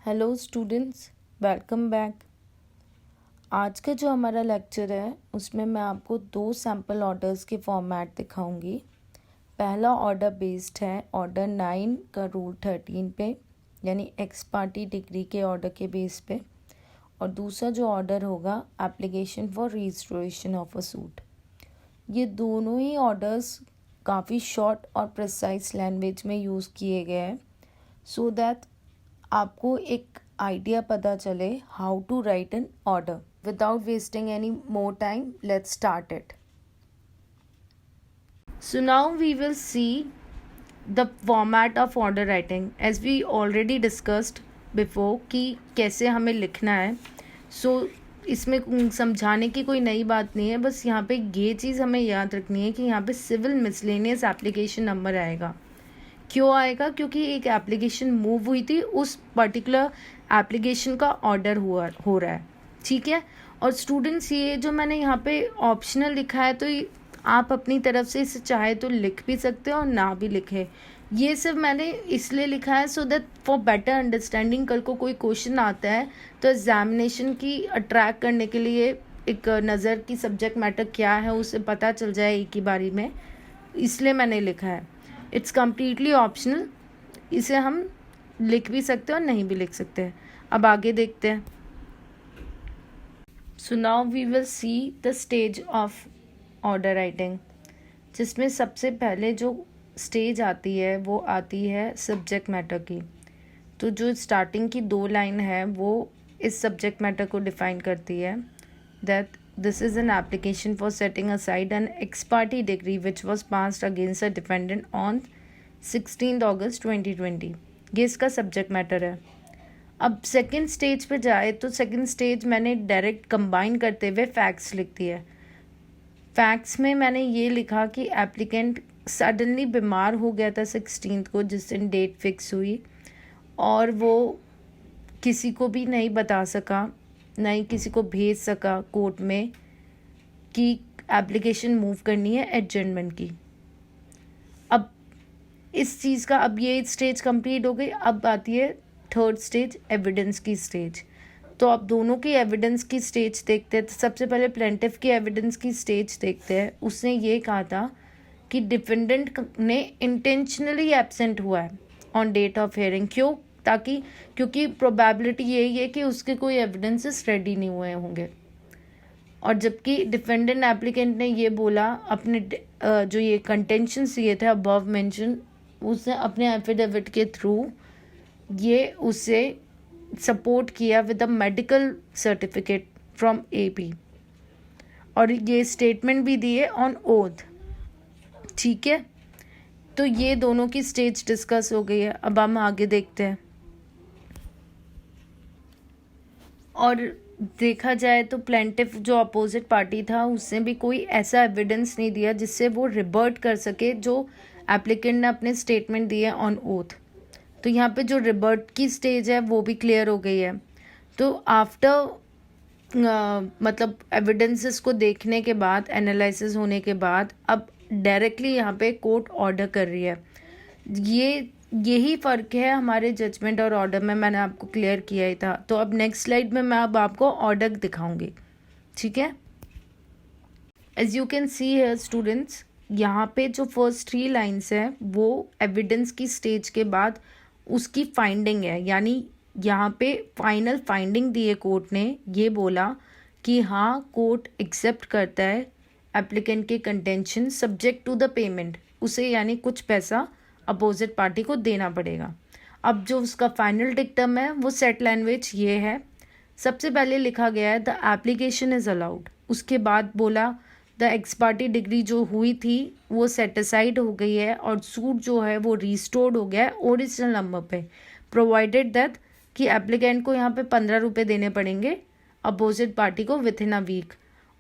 Hello students, welcome back. आज का जो हमारा लेक्चर है उसमें मैं आपको दो सैम्पल ऑर्डर्स के फॉर्मेट दिखाऊंगी। पहला ऑर्डर बेस्ड है ऑर्डर 9 का रूल 13 पे, यानी एक्स पार्टी डिग्री के ऑर्डर के बेस पे, और दूसरा जो ऑर्डर होगा application for registration of a suit. ये दोनों ही ऑर्डर्स काफ़ी शॉर्ट और प्रिसाइज लैंग्वेज में यूज़ किए गए हैं सो दैट आपको एक आइडिया पता चले how to write an order. Without wasting any more time, let's start it. So now we will see the format of order writing as we already discussed before कि कैसे हमें लिखना है। इसमें समझाने की कोई नई बात नहीं है, बस यहाँ पे ये चीज़ हमें याद रखनी है कि यहाँ पे सिविल मिसलेनियस एप्लीकेशन नंबर आएगा। क्यों आएगा? क्योंकि एक एप्लीकेशन मूव हुई थी, उस पर्टिकुलर एप्लीकेशन का ऑर्डर हो रहा है, ठीक है। और स्टूडेंट्स, ये जो मैंने यहाँ पे ऑप्शनल लिखा है, तो आप अपनी तरफ से इसे चाहे तो लिख भी सकते हो और ना भी लिखे। ये सिर्फ मैंने इसलिए लिखा है so that for better understanding, कल को कोई क्वेश्चन आता है तो एग्जामिनेशन की अट्रैक्ट करने के लिए एक नज़र की सब्जेक्ट मैटर क्या है उसे पता चल जाए एक ही बारी में, इसलिए मैंने लिखा है। इट्स कम्प्लीटली ऑप्शनल, इसे हम लिख भी सकते हैं और नहीं भी लिख सकते हैं। अब आगे देखते हैं। So now we will see the stage of order writing, जिसमें सबसे पहले जो स्टेज आती है वो आती है सब्जेक्ट मैटर की। तो जो स्टार्टिंग की दो लाइन है वो इस सब्जेक्ट मैटर को डिफाइन करती है, that this is an application for setting aside an ex parte decree which was passed against a defendant on 16 August 2020। ये इसका सब्जेक्ट मैटर है। अब सेकेंड स्टेज पे जाए तो सेकेंड स्टेज मैंने डायरेक्ट कंबाइन करते हुए फैक्ट्स लिख दिए। फैक्ट्स में मैंने ये लिखा कि एप्लीकेंट सडनली बीमार हो गया था 16 को, जिस दिन डेट फिक्स हुई, और वो किसी को भी नहीं बता सका, नहीं किसी को भेज सका कोर्ट में कि एप्लीकेशन मूव करनी है एडजमेंट की। अब इस चीज़ का, अब ये स्टेज कंप्लीट हो गई। अब आती है थर्ड स्टेज, एविडेंस की स्टेज। तो अब दोनों की एविडेंस की स्टेज देखते हैं। तो सबसे पहले प्लेंटिफ की एविडेंस की स्टेज देखते हैं। उसने ये कहा था कि डिफेंडेंट ने इंटेंशनली एब्सेंट हुआ है ऑन डेट ऑफ हियरिंग। क्यों? क्योंकि प्रोबेबिलिटी यही है कि उसके कोई एविडेंसेस रेडी नहीं हुए होंगे। और जबकि डिफेंडेंट एप्लीकेंट ने ये बोला अपने जो ये कंटेंशंस ये थे अबव मेंशन, उसने अपने एफिडेविट के थ्रू ये उसे सपोर्ट किया with a medical certificate from AP, और ये स्टेटमेंट भी दिए ऑन ओथ, ठीक है। तो ये दोनों की स्टेज डिस्कस हो गई है। अब हम आगे देखते हैं। और देखा जाए तो प्लेंटिफ जो अपोजिट पार्टी था उसने भी कोई ऐसा एविडेंस नहीं दिया जिससे वो रिबर्ट कर सके जो एप्लीकेंट ने अपने स्टेटमेंट दिए ऑन ओथ। तो यहाँ पे जो रिबर्ट की स्टेज है वो भी क्लियर हो गई है। तो आफ्टर मतलब एविडेंसेस को देखने के बाद, एनालिसिस होने के बाद, अब डायरेक्टली यहाँ पे कोर्ट ऑर्डर कर रही है। यही फ़र्क है हमारे जजमेंट और ऑर्डर में, मैंने आपको क्लियर किया ही था। तो अब नेक्स्ट स्लाइड में मैं अब आपको ऑर्डर दिखाऊंगी, ठीक है। एज यू कैन सी है स्टूडेंट्स, यहाँ पे जो फर्स्ट 3 लाइन्स है वो एविडेंस की स्टेज के बाद उसकी फाइंडिंग है। यानी यहाँ पे फाइनल फाइंडिंग दी है कोर्ट ने, ये बोला कि हाँ कोर्ट एक्सेप्ट करता है एप्लीकेंट के contention subject to the payment, उसे यानी कुछ पैसा अपोजिट पार्टी को देना पड़ेगा। अब जो उसका फाइनल डिक्टम है वो सेट लैंग्वेज ये है। सबसे पहले लिखा गया है द एप्लीकेशन इज़ अलाउड। उसके बाद बोला द एक्स पार्टी डिग्री जो हुई थी वो सेटिसाइड हो गई है और सूट जो है वो रिस्टोर्ड हो गया है ओरिजिनल नंबर पे, प्रोवाइडेड दैट कि एप्लीकेंट को यहाँ पे 15 रुपये देने पड़ेंगे अपोजिट पार्टी को विथ इन अ वीक,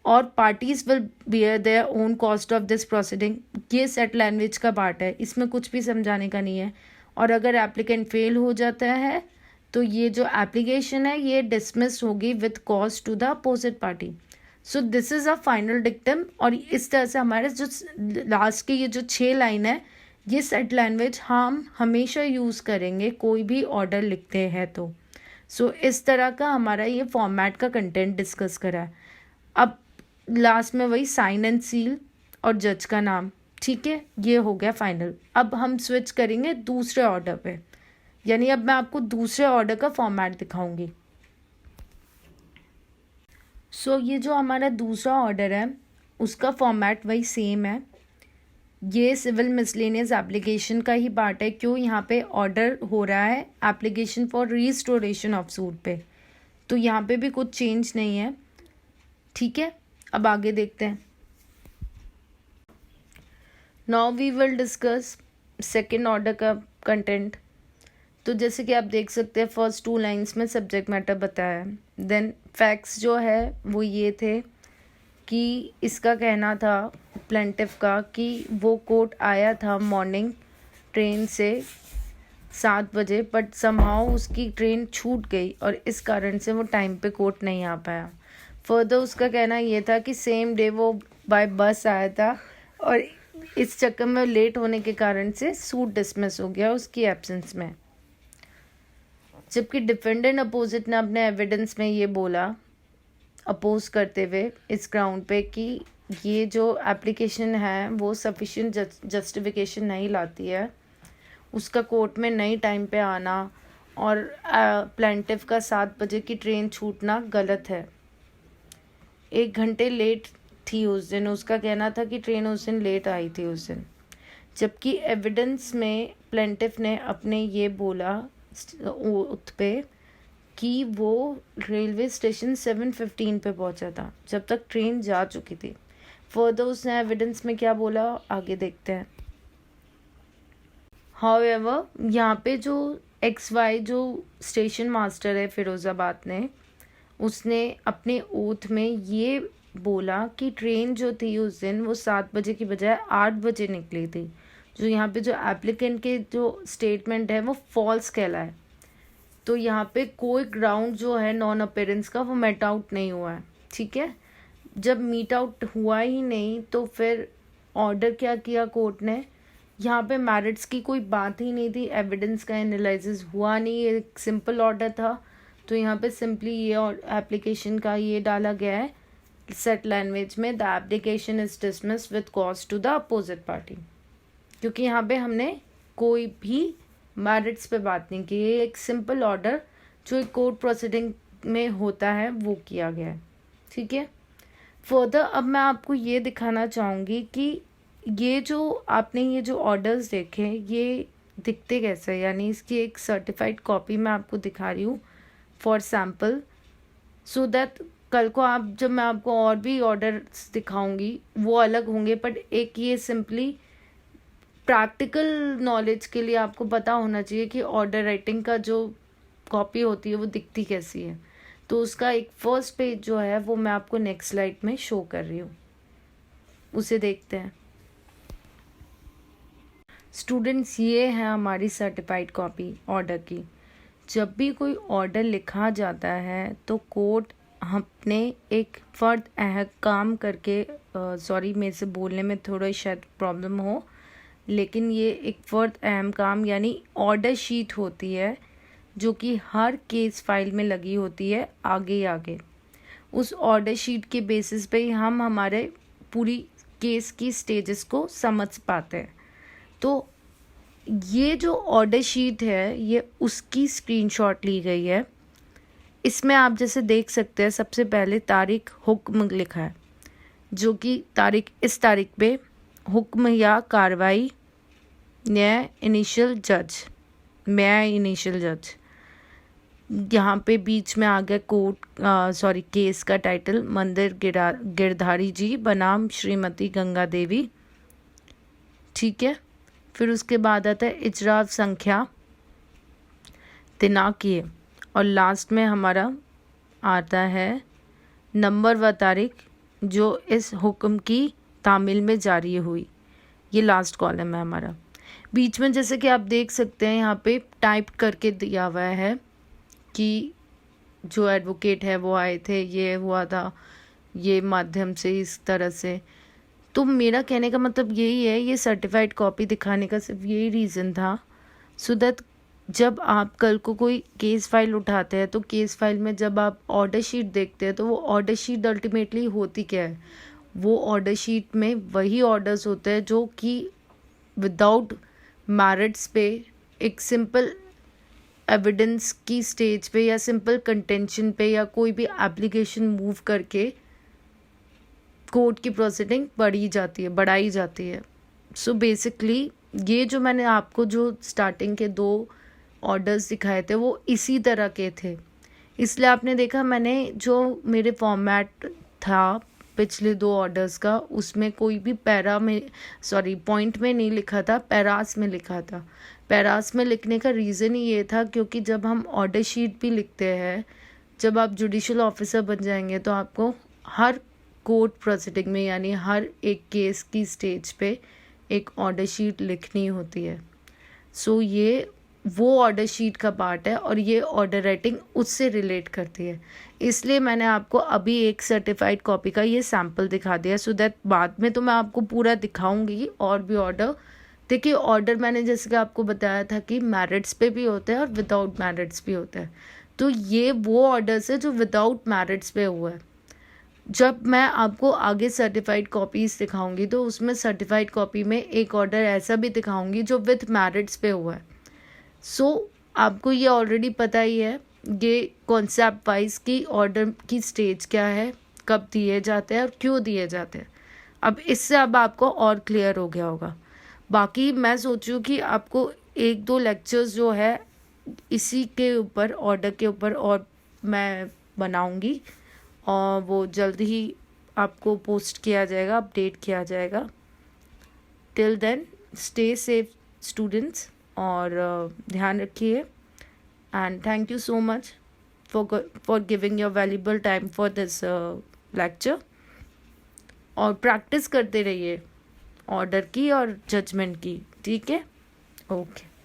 और parties will beer their own cost of this proceeding. ये सेट लैंग्वेज का पार्ट है, इसमें कुछ भी समझाने का नहीं है। और अगर एप्लीकेंट फेल हो जाता है तो ये जो एप्लीकेशन है ये डिसमिस होगी with cost to the opposite party. So this is a final dictum. और इस तरह से हमारे जो लास्ट के ये जो 6 लाइन है, ये सेट लैंग्वेज हम हमेशा यूज़ करेंगे कोई भी ऑर्डर लिखते हैं। तो सो इस तरह का हमारा ये फॉर्मेट का कंटेंट डिस्कस करा है। अब लास्ट में वही साइन एंड सील और जज का नाम, ठीक है, ये हो गया फाइनल। अब हम स्विच करेंगे दूसरे ऑर्डर पे, यानी अब मैं आपको दूसरे ऑर्डर का फॉर्मेट दिखाऊंगी। सो ये जो हमारा दूसरा ऑर्डर है उसका फॉर्मेट वही सेम है। ये सिविल मिसलेनियस एप्लीकेशन का ही पार्ट है। क्यों, यहाँ पे ऑर्डर हो रहा है application for restoration of suit पे, तो यहाँ पे भी कुछ चेंज नहीं है, ठीक है। अब आगे देखते हैं। Now we will discuss second order का कंटेंट। तो जैसे कि आप देख सकते हैं फर्स्ट 2 लाइंस में सब्जेक्ट मैटर बताया है। देन फैक्ट्स जो है वो ये थे कि इसका कहना था प्लेंटिफ का कि वो कोर्ट आया था मॉर्निंग ट्रेन से 7 बजे, बट समहाउ उसकी ट्रेन छूट गई और इस कारण से वो टाइम पे कोर्ट नहीं आ पाया। फर्दर उसका कहना ये था कि सेम डे वो बाय बस आया था और इस चक्कर में लेट होने के कारण से सूट डिसमिस हो गया उसकी एब्सेंस में। जबकि डिफेंडेंट अपोजिट ने अपने एविडेंस में ये बोला, अपोज करते हुए इस ग्राउंड पे कि ये जो एप्लीकेशन है वो सफिशिएंट जस्टिफिकेशन नहीं लाती है, उसका कोर्ट में नई टाइम पे आना और प्लेंटिफ का 7 बजे की ट्रेन छूटना गलत है। 1 घंटे लेट थी उस दिन, उसका कहना था कि ट्रेन उस दिन लेट आई थी उस दिन। जबकि एविडेंस में प्लेंटिफ ने अपने ये बोला उत पे कि वो रेलवे स्टेशन 7:15 पे पहुंचा था जब तक ट्रेन जा चुकी थी। फर्दर उसने एविडेंस में क्या बोला आगे देखते हैं। हाउएवर यहाँ पे जो XY जो स्टेशन मास्टर है फिरोज़ाबाद ने, उसने अपने ओथ में ये बोला कि ट्रेन जो थी उस दिन वो 7 बजे की बजाय 8 बजे निकली थी। जो यहाँ पे जो एप्लीकेंट के जो स्टेटमेंट है वो फॉल्स कहलाए। तो यहाँ पे कोई ग्राउंड जो है नॉन अपेरेंस का वो मेट आउट नहीं हुआ है, ठीक है। जब मीट आउट हुआ ही नहीं तो फिर ऑर्डर क्या किया कोर्ट ने, यहाँ पे मैरिट्स की कोई बात ही नहीं थी, एविडेंस का एनालिसिस हुआ नहीं, एक सिंपल ऑर्डर था। तो यहाँ पे सिंपली ये एप्लीकेशन का ये डाला गया है सेट लैंग्वेज में, the application is dismiss with cause to the opposite party, क्योंकि यहाँ पे हमने कोई भी मैरिट्स पे बात नहीं की। ये एक सिंपल ऑर्डर जो एक कोर्ट प्रोसीडिंग में होता है वो किया गया है, ठीक है। फर्दर अब मैं आपको ये दिखाना चाहूँगी कि ये जो आपने ये जो ऑर्डर्स देखे ये दिखते कैसे, यानी इसकी एक सर्टिफाइड कॉपी मैं आपको दिखा रही हूँ फॉर सैम्पल, सो दैट कल को आप जब मैं आपको और भी ऑर्डर्स दिखाऊंगी वो अलग होंगे, बट एक ये सिंपली प्रैक्टिकल नॉलेज के लिए आपको पता होना चाहिए कि ऑर्डर राइटिंग का जो कॉपी होती है वो दिखती कैसी है। तो उसका एक फर्स्ट पेज जो है वो मैं आपको नेक्स्ट स्लाइड में शो कर रही हूँ, उसे देखते हैं। स्टूडेंट्स ये है हमारी सर्टिफाइड कॉपी ऑर्डर की। जब भी कोई ऑर्डर लिखा जाता है तो कोर्ट अपने एक फ़र्द काम करके, सॉरी मेरे से बोलने में थोड़ा शायद प्रॉब्लम हो, लेकिन ये एक फ़र्द अहम काम यानी ऑर्डर शीट होती है जो कि हर केस फाइल में लगी होती है आगे आगे। उस ऑर्डर शीट के बेसिस पे ही हम हमारे पूरी केस की स्टेजेस को समझ पाते हैं। तो ये जो ऑर्डर शीट है ये उसकी स्क्रीनशॉट ली गई है। इसमें आप जैसे देख सकते हैं सबसे पहले तारीख हुक्म लिखा है, जो कि तारीख इस तारीख पे हुक्म या कार्रवाई न्याय इनिशियल जज, मैं इनिशियल जज। यहाँ पे बीच में आ गया कोर्ट केस का टाइटल मंदिर गिरधारी जी बनाम श्रीमती गंगा देवी, ठीक है। फिर उसके बाद आता है इजराफ संख्या दिनांक ये, और लास्ट में हमारा आता है नंबर व तारीख जो इस हुक्म की तामील में जारी हुई। ये लास्ट कॉलम है हमारा। बीच में जैसे कि आप देख सकते हैं यहाँ पे टाइप करके दिया हुआ है कि जो एडवोकेट है वो आए थे, ये हुआ था, ये माध्यम से इस तरह से। तो मेरा कहने का मतलब यही है, ये सर्टिफाइड कॉपी दिखाने का सिर्फ यही रीज़न था, सो दैट जब आप कल को कोई केस फाइल उठाते हैं तो केस फाइल में जब आप ऑर्डर शीट देखते हैं तो वो ऑर्डर शीट अल्टीमेटली होती क्या है, वो ऑर्डर शीट में वही ऑर्डर्स होते हैं जो कि विदाउट मेरिट्स पे एक सिंपल एविडेंस की स्टेज पे या सिंपल कंटेंशन पे या कोई भी एप्लीकेशन मूव करके कोर्ट की प्रोसीडिंग बढ़ाई जाती है। सो बेसिकली ये जो मैंने आपको जो स्टार्टिंग के 2 ऑर्डर्स दिखाए थे वो इसी तरह के थे। इसलिए आपने देखा मैंने जो मेरे फॉर्मेट था पिछले 2 ऑर्डर्स का, उसमें कोई भी पॉइंट में नहीं लिखा था, पैरास में लिखा था। पैरास में लिखने का रीज़न ही ये था क्योंकि जब हम ऑर्डर शीट भी लिखते हैं, जब आप जुडिशल ऑफिसर बन जाएंगे तो आपको हर कोर्ट प्रोसीडिंग में यानी हर एक केस की स्टेज पे एक ऑर्डर शीट लिखनी होती है। सो ये वो ऑर्डर शीट का पार्ट है और ये ऑर्डर राइटिंग उससे रिलेट करती है। इसलिए मैंने आपको अभी एक सर्टिफाइड कॉपी का ये सैम्पल दिखा दिया सो दैट बाद में तो मैं आपको पूरा दिखाऊंगी और भी ऑर्डर। देखिए ऑर्डर मैंने जैसे कि आपको बताया था कि मेरिट्स पे भी होते हैं और विदाउट मेरिट्स भी होता है, तो ये वो ऑर्डर्स है जो विदाउट मेरिट्स पे हुआ है। जब मैं आपको आगे सर्टिफाइड कॉपीज़ दिखाऊंगी तो उसमें सर्टिफाइड कॉपी में एक ऑर्डर ऐसा भी दिखाऊंगी जो विथ मेरिट्स पे हुआ है। सो आपको ये ऑलरेडी पता ही है ये कॉन्सेप्ट वाइज की ऑर्डर की स्टेज क्या है, कब दिए जाते हैं और क्यों दिए जाते हैं। अब इससे अब आपको और क्लियर हो गया होगा। बाकी मैं सोच रही हूँ कि आपको 1-2 लेक्चर्स जो है इसी के ऊपर ऑर्डर के ऊपर और मैं बनाऊँगी और वो जल्द ही आपको पोस्ट किया जाएगा, अपडेट किया जाएगा। Till then stay safe students और ध्यान रखिए and thank you so much for giving your valuable time for this lecture. और प्रैक्टिस करते रहिए ऑर्डर की और जजमेंट की, ठीक है? ओके।